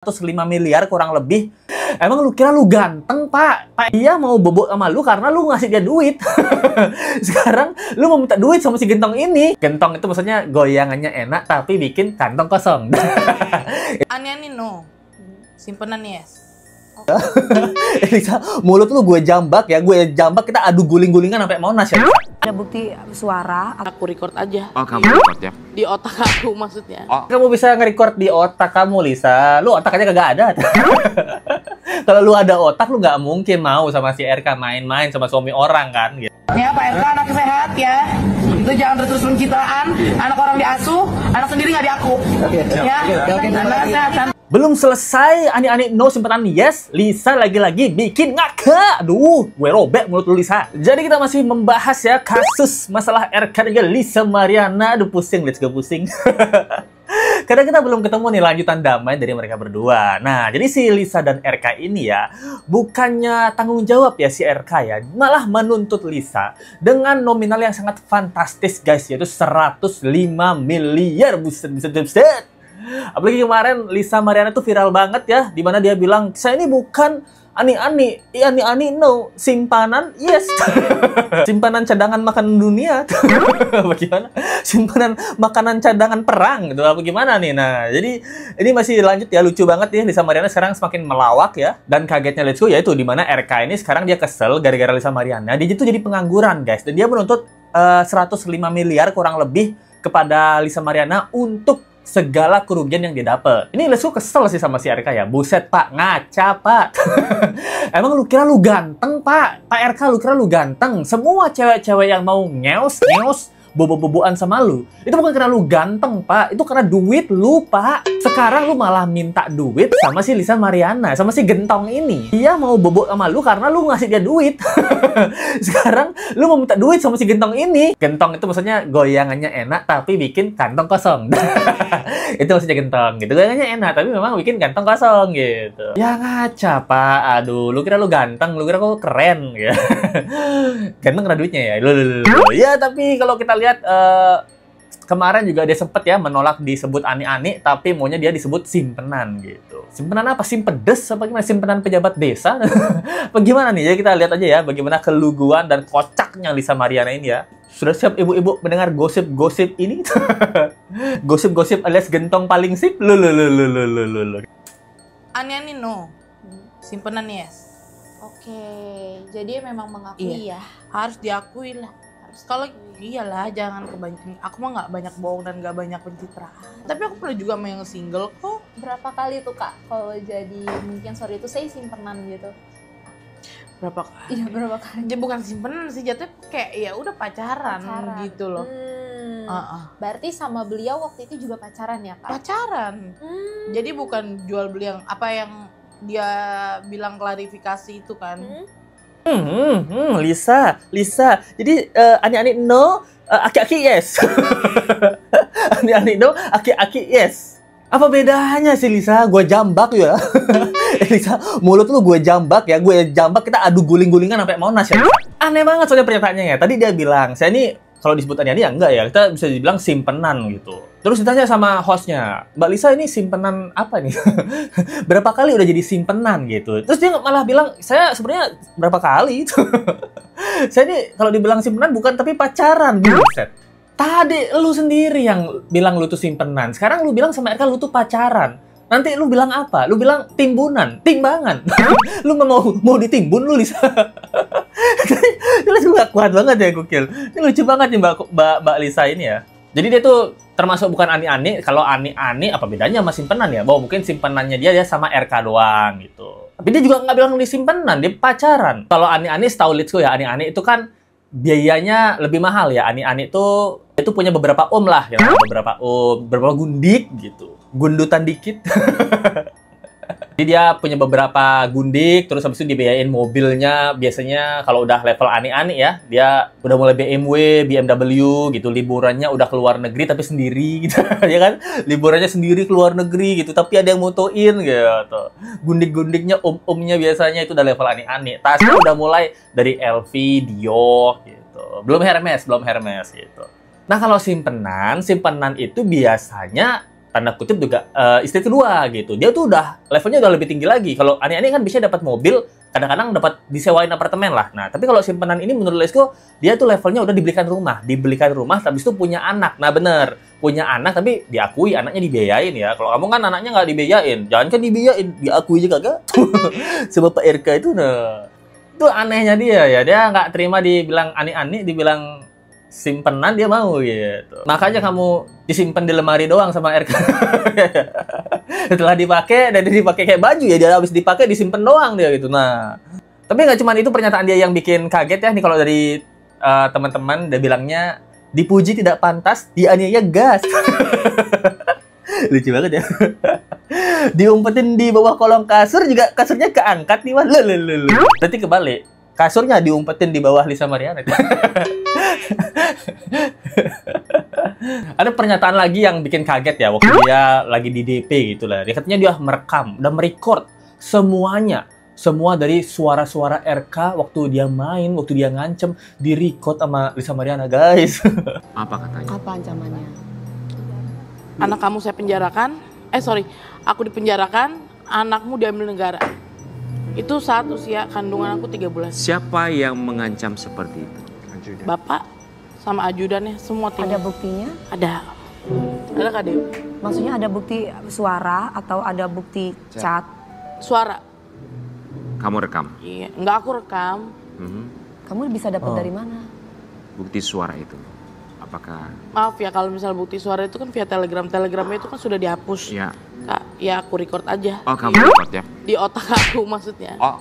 105 miliar kurang lebih. Emang lu kira lu ganteng, Pak? Dia mau bobok sama lu karena lu ngasih dia duit. Sekarang lu mau minta duit sama si gentong ini. Gentong itu maksudnya goyangannya enak tapi bikin kantong kosong. Aneh-aneh no. Simpenan yes. Elisa, mulut lu gue jambak ya. Gue jambak, kita adu guling-gulingan sampai Monas ya. Ada bukti suara. Aku record aja. Oh, kamu record ya? Di otak aku maksudnya. Oh. Kamu bisa nge-record di otak kamu, Lisa. Lu otak aja kagak ada. Kalau lu ada otak, lu nggak mungkin mau sama si RK main-main sama suami orang kan gitu. Ya Pak RK anak sehat ya. Itu jangan terus pencitraan. Anak orang diasuh, anak sendiri nggak diaku. Ya. Anak sehat. Belum selesai ani-ani no simpenan yes, Lisa lagi-lagi bikin ngakak. Aduh, gue robek mulut lu Lisa. Jadi kita masih membahas ya kasus masalah RK dan Lisa Mariana. Aduh pusing, let's go pusing. Karena kita belum ketemu nih lanjutan damai dari mereka berdua. Nah, jadi si Lisa dan RK ini ya, bukannya tanggung jawab ya si RK ya, malah menuntut Lisa dengan nominal yang sangat fantastis guys, yaitu 105 miliar. Buset. Apalagi kemarin Lisa Mariana tuh viral banget ya, dimana dia bilang, saya ini bukan ani-ani no, simpanan yes. Simpanan cadangan makanan dunia. Bagaimana? Simpanan makanan cadangan perang gitu, apa gimana nih? Nah, jadi ini masih lanjut ya, lucu banget ya, Lisa Mariana sekarang semakin melawak ya. Dan kagetnya Let's Go yaitu dimana RK ini sekarang dia kesel gara-gara Lisa Mariana, dia itu jadi pengangguran guys, dan dia menuntut 105 miliar kurang lebih kepada Lisa Mariana untuk segala kerugian yang dia dapet. Ini Let's Go kesel sih sama si RK ya. Buset Pak, ngaca Pak. Emang lu kira lu ganteng Pak? Pak RK lu kira lu ganteng? Semua cewek-cewek yang mau ngeos, bobo-boboan sama lu, itu bukan karena lu ganteng Pak, itu karena duit lu Pak. Sekarang lu malah minta duit sama si Lisa Mariana, sama si gentong ini. Dia mau bobo sama lu karena lu ngasih dia duit. Sekarang lu mau minta duit sama si gentong ini. Gentong itu maksudnya goyangannya enak tapi bikin kantong kosong. Itu maksudnya gentong gitu. Goyangannya enak tapi memang bikin kantong kosong gitu. Ya ngaca Pak. Aduh, lu kira lu ganteng, lu kira kok keren ya. Ganteng karena duitnya ya. Ya tapi kalau kita lihat kemarin juga dia sempet ya menolak disebut ani-ani, tapi maunya dia disebut simpenan gitu. Simpenan apa? Simpedes apa gimana? Simpenan pejabat desa? Bagaimana nih? Jadi kita lihat aja ya bagaimana keluguan dan kocaknya Lisa Mariana ini ya. Sudah siap ibu-ibu mendengar gosip-gosip ini? Gosip-gosip alias gentong paling sip? Aneh-aneh no. Simpenan yes. Oke, jadi memang mengakui ya. Harus diakui lah. Kalau iyalah jangan kebanyakan. Aku mah nggak banyak bohong dan nggak banyak pencitraan. Tapi aku pernah juga sama yang single kok. Berapa kali tuh Kak kalau jadi mungkin sorry itu saya simpenan gitu? Berapa kali? Iya berapa kali? Dia bukan simpenan sih, jatuh kayak ya udah pacaran gitu loh. Berarti sama beliau waktu itu juga pacaran ya Kak? Pacaran. Jadi bukan jual beli yang apa yang dia bilang klarifikasi itu kan. Lisa. Jadi ani-ani no, aki-aki yes. Ani-ani no, aki-aki yes. Apa bedanya sih Lisa? Gue jambak ya. Lisa, mulut lu gue jambak ya. Gue jambak, kita adu guling-gulingan sampai Monas ya. Aneh banget soalnya pernyataannya ya. Tadi dia bilang, saya ini kalau disebut ani-ani ya enggak ya. Kita bisa dibilang simpenan gitu. Terus ditanya sama hostnya, Mbak Lisa ini simpenan apa nih? Berapa kali udah jadi simpenan gitu? Terus dia malah bilang, saya sebenarnya berapa kali itu? Saya ini kalau dibilang simpenan bukan tapi pacaran. Buset. Tadi lu sendiri yang bilang lu tuh simpenan. Sekarang lu bilang sama RK lu tuh pacaran. Nanti lu bilang apa? Lu bilang timbunan, timbangan. Lu mau ditimbun lu Lisa. Ini juga kuat banget ya gokil. Ini lucu banget nih Mbak Lisa ini ya. Jadi dia tuh termasuk bukan ani-ani. Kalau ani-ani apa bedanya sama simpenan ya? Bahwa mungkin simpenannya dia sama RK doang gitu. Tapi dia juga nggak bilang di simpenan, dia pacaran. Kalau ani-ani setahu Let's Go ya, ani-ani itu kan biayanya lebih mahal ya. Ani-ani itu punya beberapa lah ya, beberapa gundik gitu. Gundutan dikit. Jadi dia punya beberapa gundik, terus habis itu dibiayain mobilnya. Biasanya kalau udah level ani-ani ya, dia udah mulai BMW, BMW gitu. Liburannya udah keluar negeri tapi sendiri gitu. Ya kan? Liburannya sendiri keluar negeri gitu, tapi ada yang motoin gitu. Gundik-gundiknya om-omnya biasanya itu udah level ani-ani. Tasnya udah mulai dari LV, Dior gitu. Belum Hermes gitu. Nah, kalau simpenan itu biasanya tanda kutip juga istri kedua gitu. Dia tuh udah levelnya udah lebih tinggi lagi. Kalau Ani kan bisa dapat mobil, kadang-kadang dapat disewain apartemen lah. Nah, tapi kalau simpanan ini menurut Lesko, dia tuh levelnya udah dibelikan rumah, habis itu punya anak. Nah, bener, punya anak tapi diakui anaknya dibiayain ya. Kalau kamu kan anaknya nggak dibiayain, jangan kan dibiayain, diakui juga kagak. Sebab Pak RK itu, nah, itu anehnya dia ya. Dia nggak terima dibilang ani-ani, dibilang simpenan dia mau gitu. Makanya kamu disimpan di lemari doang sama RK. Setelah dipakai dan dipakai kayak baju ya, dia habis dipakai disimpan doang dia gitu. Nah, tapi nggak cuma itu pernyataan dia yang bikin kaget ya nih kalau dari teman-teman, dia bilangnya dipuji tidak pantas, dianiaya gas. Lucu banget ya. Diumpetin di bawah kolong kasur juga kasurnya keangkat nih, wah. Berarti kebalik. Kasurnya diumpetin di bawah Lisa Mariana. Ada pernyataan lagi yang bikin kaget ya waktu dia lagi di DP gitu lah. Dia katanya dia merekam, udah merecord semuanya. Semua dari suara-suara RK waktu dia main, waktu dia ngancem, di-record sama Lisa Mariana, guys. Apa katanya? Apa ancamannya? Anak kamu saya penjarakan, aku dipenjarakan, anakmu diambil negara. Itu saat usia kandungan aku 3 bulan. Siapa yang mengancam seperti itu? Bapak sama ajudannya semua tim. Ada buktinya? Ada. Ada Kak Dew? Maksudnya ada bukti suara atau ada bukti chat? Suara. Kamu rekam? Iya, enggak aku rekam. Kamu bisa dapat dari mana? Bukti suara itu? Apakah? Maaf ya kalau misal bukti suara itu kan via Telegram. Telegramnya itu kan sudah dihapus. Ya. Kak, ya aku record aja. Oh, kamu record ya? Di otak aku maksudnya. Oh.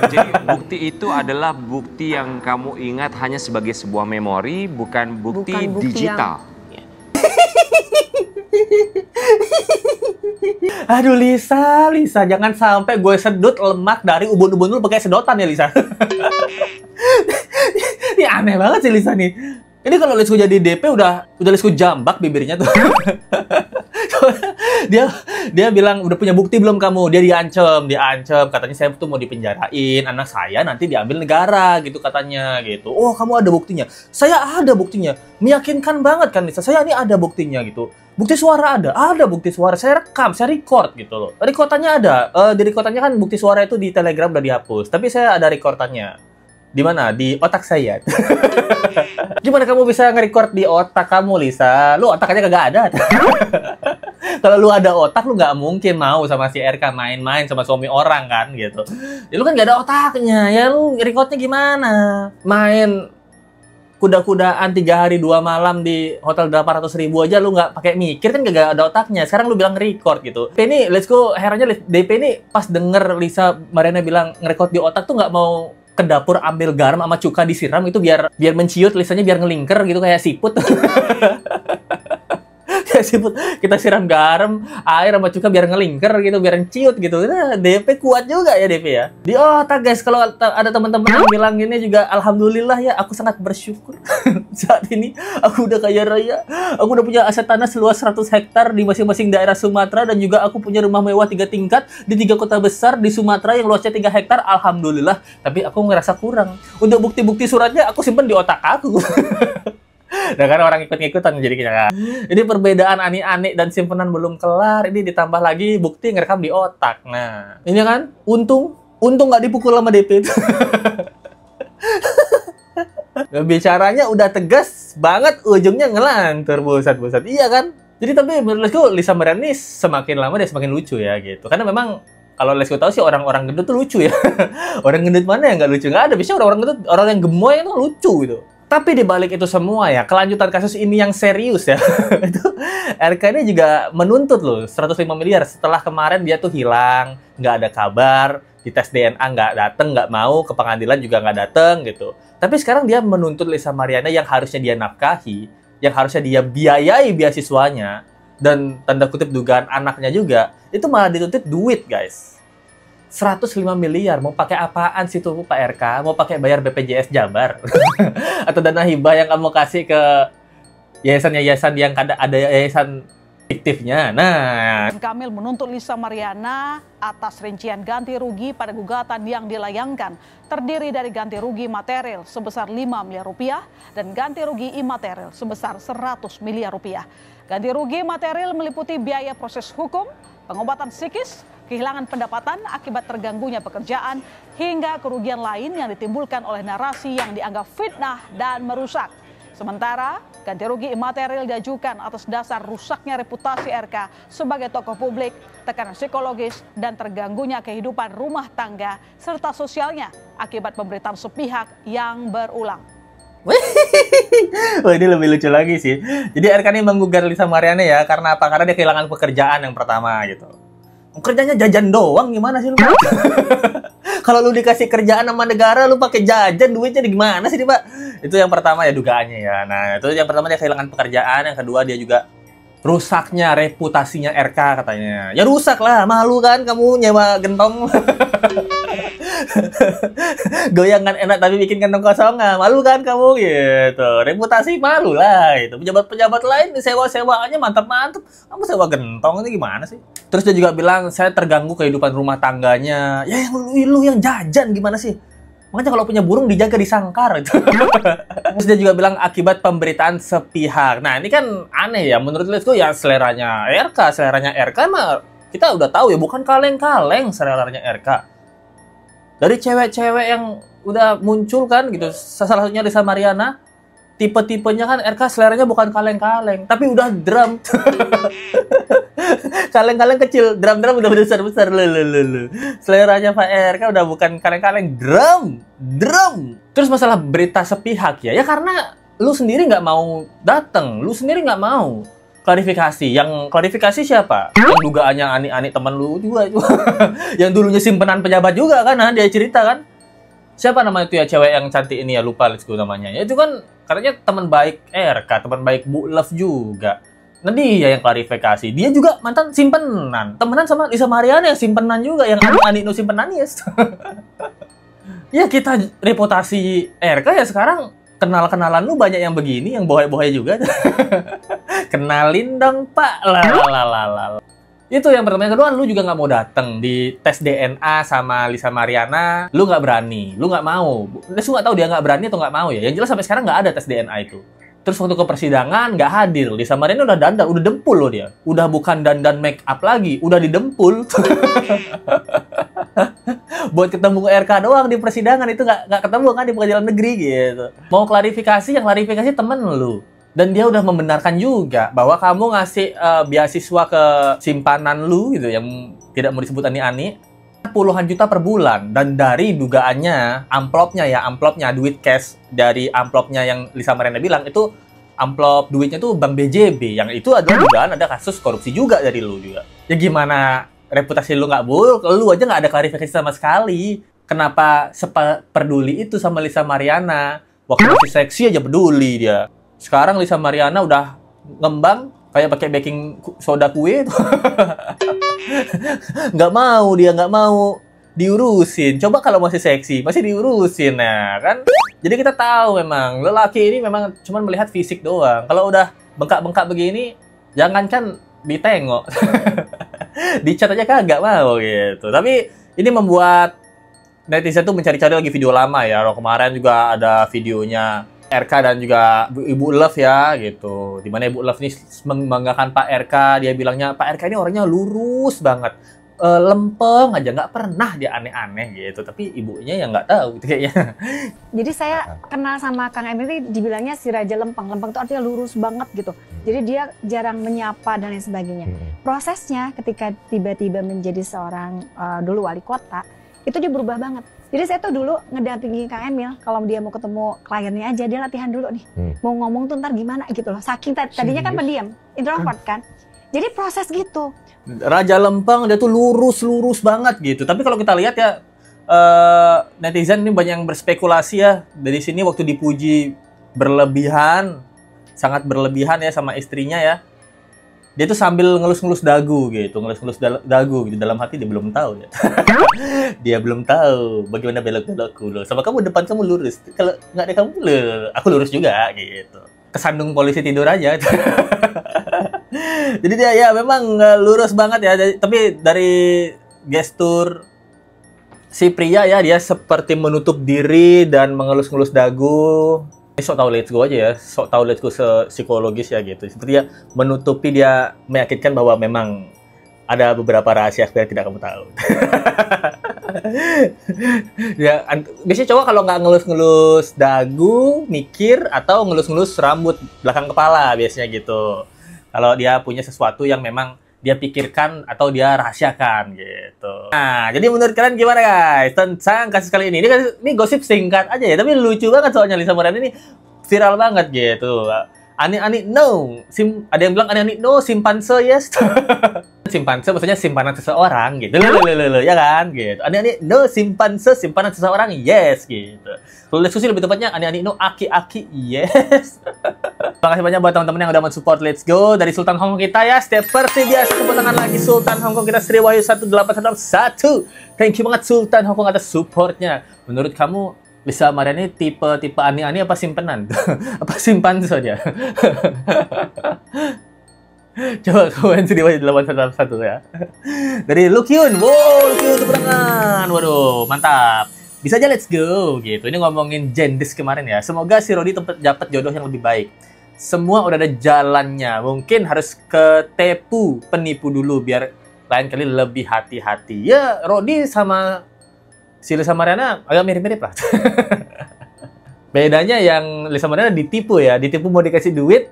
Jadi bukti itu adalah bukti yang kamu ingat hanya sebagai sebuah memori, bukan bukti digital. Aduh Lisa, jangan sampai gue sedut lemak dari ubun-ubun lu pakai sedotan ya Lisa. Ini aneh banget sih Lisa nih. Ini kalau Lisku jadi DP udah Lisku jambak bibirnya tuh. dia bilang udah punya bukti belum kamu? Dia diancam, katanya saya tuh mau dipenjarain, anak saya nanti diambil negara gitu katanya gitu. Oh, kamu ada buktinya? Saya ada buktinya. Meyakinkan banget kan Lisa. Saya ini ada buktinya gitu. Bukti suara ada bukti suara. Saya rekam, saya record gitu loh. Rekordannya ada. Di rekordannya kan bukti suara itu di Telegram udah dihapus. Tapi saya ada rekordannya. Di mana? Di otak saya. Gimana kamu bisa nge-record di otak kamu, Lisa? Lu otak aja kagak ada. Kalau lu ada otak, lu nggak mungkin mau sama si RK main-main sama suami orang kan, gitu. Ya, lu kan nggak ada otaknya. Ya lu recordnya gimana? Main kuda-kudaan 3 hari 2 malam di hotel 800.000 aja lu nggak pakai mikir kan gak ada otaknya. Sekarang lu bilang record gitu. DP ini, let's go, herannya DP ini pas denger Lisa Mariana bilang nge-record di otak tuh nggak mau ke dapur ambil garam sama cuka disiram itu biar menciut, Lisanya biar ngelingker gitu kayak siput. Kayak siput kita siram garam, air sama cuka biar ngelingker gitu, biar ciut gitu. Nah, DP kuat juga ya DP ya. Di otak guys, kalau ada teman-teman yang bilang gini juga alhamdulillah ya, aku sangat bersyukur. Saat ini aku udah kaya raya. Aku udah punya aset tanah seluas 100 hektar di masing-masing daerah Sumatera dan juga aku punya rumah mewah 3 tingkat di 3 kota besar di Sumatera yang luasnya 3 hektar. Alhamdulillah. Tapi aku ngerasa kurang. Untuk bukti-bukti suratnya aku simpen di otak aku. Nah kan orang ikut-ikutan jadi kita. Ini perbedaan ani-ani dan simpenan belum kelar. Ini ditambah lagi bukti ngerekam di otak. Nah, ini kan untung nggak dipukul sama DP itu. Bicaranya udah tegas banget, ujungnya ngelantur buset. Iya kan? Jadi tapi menurutku Lisa Mariana ini semakin lama dia semakin lucu ya gitu. Karena memang kalau Lesku tahu sih orang-orang gendut tuh lucu ya. Orang gendut mana yang nggak lucu? Nggak ada. Biasanya orang gendut, orang yang gemoy itu lucu gitu. Tapi di balik itu semua ya, kelanjutan kasus ini yang serius ya. Itu RK ini juga menuntut loh 105 miliar setelah kemarin dia tuh hilang, nggak ada kabar, di tes DNA nggak dateng, nggak mau, ke pengadilan juga nggak dateng gitu. Tapi sekarang dia menuntut Lisa Mariana yang harusnya dia nafkahi, yang harusnya dia biayai beasiswanya, dan tanda kutip dugaan anaknya juga, itu malah dituntut duit guys. 105 miliar, mau pakai apaan sih tuh Pak RK? Mau pakai bayar BPJS Jabar? Atau dana hibah yang kamu kasih ke yayasan-yayasan yang ada yayasan Fiktifnya. Nah, Kamil menuntut Lisa Mariana atas rincian ganti rugi pada gugatan yang dilayangkan terdiri dari ganti rugi material sebesar 5 miliar rupiah dan ganti rugi imaterial sebesar 100 miliar rupiah. Ganti rugi material meliputi biaya proses hukum, pengobatan psikis, kehilangan pendapatan akibat terganggunya pekerjaan, hingga kerugian lain yang ditimbulkan oleh narasi yang dianggap fitnah dan merusak. Sementara, ganti rugi imaterial diajukan atas dasar rusaknya reputasi RK sebagai tokoh publik, tekanan psikologis, dan terganggunya kehidupan rumah tangga serta sosialnya akibat pemberitaan sepihak yang berulang. wah ini lebih lucu lagi sih. Jadi RK ini menggugat Lisa Mariana ya, karena apa? Karena dia kehilangan pekerjaan yang pertama gitu. Kerjanya jajan doang, gimana sih lu? Kalau lu dikasih kerjaan sama negara, lu pakai jajan, duitnya di gimana sih, Pak? Itu yang pertama ya dugaannya ya. Nah, itu yang pertama dia kehilangan pekerjaan, yang kedua dia juga rusaknya reputasinya RK katanya. Ya rusak lah, malu kan kamu nyewa gentong. Goyangan enak tapi bikin kantong kosong, malu kan kamu gitu. Reputasi malu lah gitu. Pejabat-pejabat lain sewa-sewaannya mantap-mantap. Kamu sewa gentong ini gimana sih? Terus dia juga bilang saya terganggu kehidupan rumah tangganya. Ya yang lu yang jajan gimana sih? Makanya kalau punya burung dijaga di sangkar. Terus dia juga bilang akibat pemberitaan sepihak. Nah ini kan aneh ya. Menurut lu itu ya seleranya RK mah kita udah tahu ya, bukan kaleng-kaleng seleranya RK. Dari cewek-cewek yang udah muncul kan gitu, salah satunya Lisa Mariana, tipe-tipenya kan RK seleranya bukan kaleng-kaleng, tapi udah drum. Kaleng-kaleng kecil, drum-drum udah besar-besar. Seleranya Pak RK udah bukan kaleng-kaleng, drum. Terus masalah berita sepihak ya karena lu sendiri nggak mau datang, lu sendiri nggak mau klarifikasi. Yang klarifikasi siapa? Yang dugaannya ani-ani teman lu juga itu. Yang dulunya simpenan pejabat juga kan, dia cerita kan. Siapa nama itu ya cewek yang cantik ini ya, lupa Lisku namanya. Ya itu kan katanya teman baik RK, teman baik Bu Love juga. Nah dia yang klarifikasi. Dia juga mantan simpenan. Temenan sama Lisa Mariana yang simpenan juga, yang ani-ani nu simpenan yes. Ya kita reputasi RK ya sekarang kenal-kenalan lu banyak yang begini, yang bohai-bohai juga. Kenalin dong Pak. Lalalala. Itu yang pertama. Yang kedua, lu juga nggak mau datang di tes DNA sama Lisa Mariana. Lu nggak berani, lu nggak mau. Lu nggak tahu dia nggak berani atau nggak mau ya. Yang jelas sampai sekarang nggak ada tes DNA itu. Terus waktu ke persidangan nggak hadir. Lisa Mariana udah dandan, udah dempul loh dia. Udah bukan dandan make up lagi, udah didempul. Buat ketemu RK doang di persidangan itu nggak ketemu kan di pengadilan negeri gitu. Mau klarifikasi, yang klarifikasi temen lu. Dan dia udah membenarkan juga bahwa kamu ngasih beasiswa ke simpanan lu gitu yang tidak mau disebut ani-ani puluhan juta per bulan, dan dari dugaannya amplopnya duit cash dari amplopnya yang Lisa Mariana bilang itu amplop duitnya tuh Bank BJB, yang itu adalah dugaan ada kasus korupsi juga dari lu juga. Ya gimana reputasi lu nggak buruk, lu aja nggak ada klarifikasi sama sekali. Kenapa seperduli itu sama Lisa Mariana? Waktu masih seksi aja peduli dia. Sekarang Lisa Mariana udah ngembang kayak pakai baking soda kue. Nggak mau diurusin. Coba kalau masih seksi, masih diurusin, nah kan. Jadi kita tahu memang lelaki ini memang cuma melihat fisik doang. Kalau udah bengkak-bengkak begini, jangankan ditengok. Dicat aja kagak mau gitu. Tapi ini membuat netizen tuh mencari-cari lagi video lama ya. Kemarin juga ada videonya RK dan juga Ibu Love ya gitu. Dimana Ibu Love ini membanggakan Pak RK. Dia bilangnya Pak RK ini orangnya lurus banget, lempeng aja, nggak pernah dia aneh-aneh gitu. Tapi ibunya yang nggak tahu gitu kayaknya. Jadi saya kenal sama Kang Emil ini dibilangnya si Raja Lempeng. Lempeng itu artinya lurus banget gitu. Jadi dia jarang menyapa dan lain sebagainya. Prosesnya ketika tiba-tiba menjadi seorang dulu wali kota, itu dia berubah banget. Jadi saya tuh dulu ngedampingi Kang Emil, kalau dia mau ketemu kliennya aja, dia latihan dulu nih. Mau ngomong tuh ntar gimana gitu loh. Saking tadinya kan pendiam, introvert kan. Jadi proses gitu. Raja Lempeng dia tuh lurus banget gitu. Tapi kalau kita lihat ya, netizen ini banyak yang berspekulasi ya. Dari sini waktu dipuji berlebihan, sangat berlebihan ya sama istrinya ya. Dia tuh sambil ngelus-ngelus dagu gitu, gitu. Dalam hati dia belum tahu ya. Dia belum tahu bagaimana belok-belokku loh. Sama kamu depan kamu lurus. Kalau nggak ada kamu, aku lurus juga gitu. Kesandung polisi tidur aja. Jadi dia ya memang lurus banget ya. Tapi dari gestur si pria ya, dia seperti menutup diri dan mengelus-ngelus dagu. Ini sok tahu let's go aja ya, sok tahu let's go psikologis ya gitu. Seperti dia menutupi, dia meyakinkan bahwa memang ada beberapa rahasia yang tidak kamu tahu. Ya, biasanya cowok kalau nggak ngelus-ngelus dagu, mikir, atau ngelus-ngelus rambut belakang kepala biasanya gitu. Kalau dia punya sesuatu yang memang dia pikirkan atau dia rahasiakan gitu. Nah, jadi menurut kalian gimana guys tentang kasus kali ini? Ini gosip singkat aja ya, tapi lucu banget soalnya Lisa Mariana ini viral banget gitu. Ani-ani no, ada yang bilang ani-ani no, simpanse yes. Simpanse maksudnya simpanan seseorang gitu. Ya kan gitu. Ani-ani no, simpanse simpanan seseorang yes gitu. Kalau Let's Go sih lebih tepatnya ani-ani no, aki-aki yes. Terima kasih banyak buat teman-teman yang udah mensupport Let's Go dari Sultan Hongkong kita ya. Seperti biasa tepuk tangan lagi Sultan Hongkong kita Sri Wahyu 1811. Thank you banget Sultan Hongkong atas supportnya. Menurut kamu Lisa Mariana ini tipe ani-ani apa simpenan? Apa simpan saja? Coba komen Sri Wahyu 1811 ya. Dari Lukyun, wow Lukyun tepuk tangan. Waduh mantap. Bisa aja Let's Go gitu. Ini ngomongin Jendis kemarin ya. Semoga si Rodi dapat jodoh yang lebih baik. Semua udah ada jalannya. Mungkin harus ketepu penipu dulu biar lain kali lebih hati-hati. Ya Rodi sama si Lisa Mariana agak mirip-mirip lah. Bedanya yang Lisa Mariana ditipu ya. Ditipu mau dikasih duit,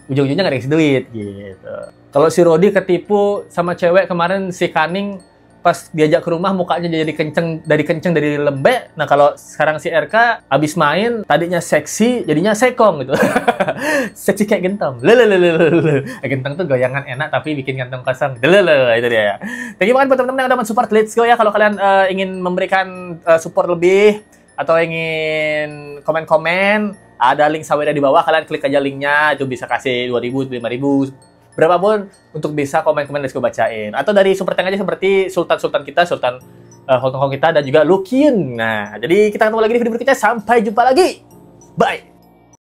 ujung-ujungnya nggak dikasih duit gitu. Kalau si Rodi ketipu sama cewek kemarin si Kaning, pas diajak ke rumah mukanya jadi kenceng dari lembek. Nah kalau sekarang si RK abis main tadinya seksi jadinya sekong gitu. Seksi kayak gentong. Gentong tuh goyangan enak tapi bikin ganteng kosong. Itu dia ya. Thank you banget buat teman-teman yang udah mensupport Let's Go ya. Kalau kalian ingin memberikan support lebih atau ingin komen-komen, ada link Saweda di bawah, kalian klik aja linknya, itu bisa kasih 2.000, 5.000 berapapun untuk bisa komen-komen Let's Go bacain. Atau dari super tank aja seperti Sultan kita, Sultan Hongkong kita, dan juga Lukyun. Nah, jadi kita ketemu lagi di video berikutnya. Sampai jumpa lagi. Bye.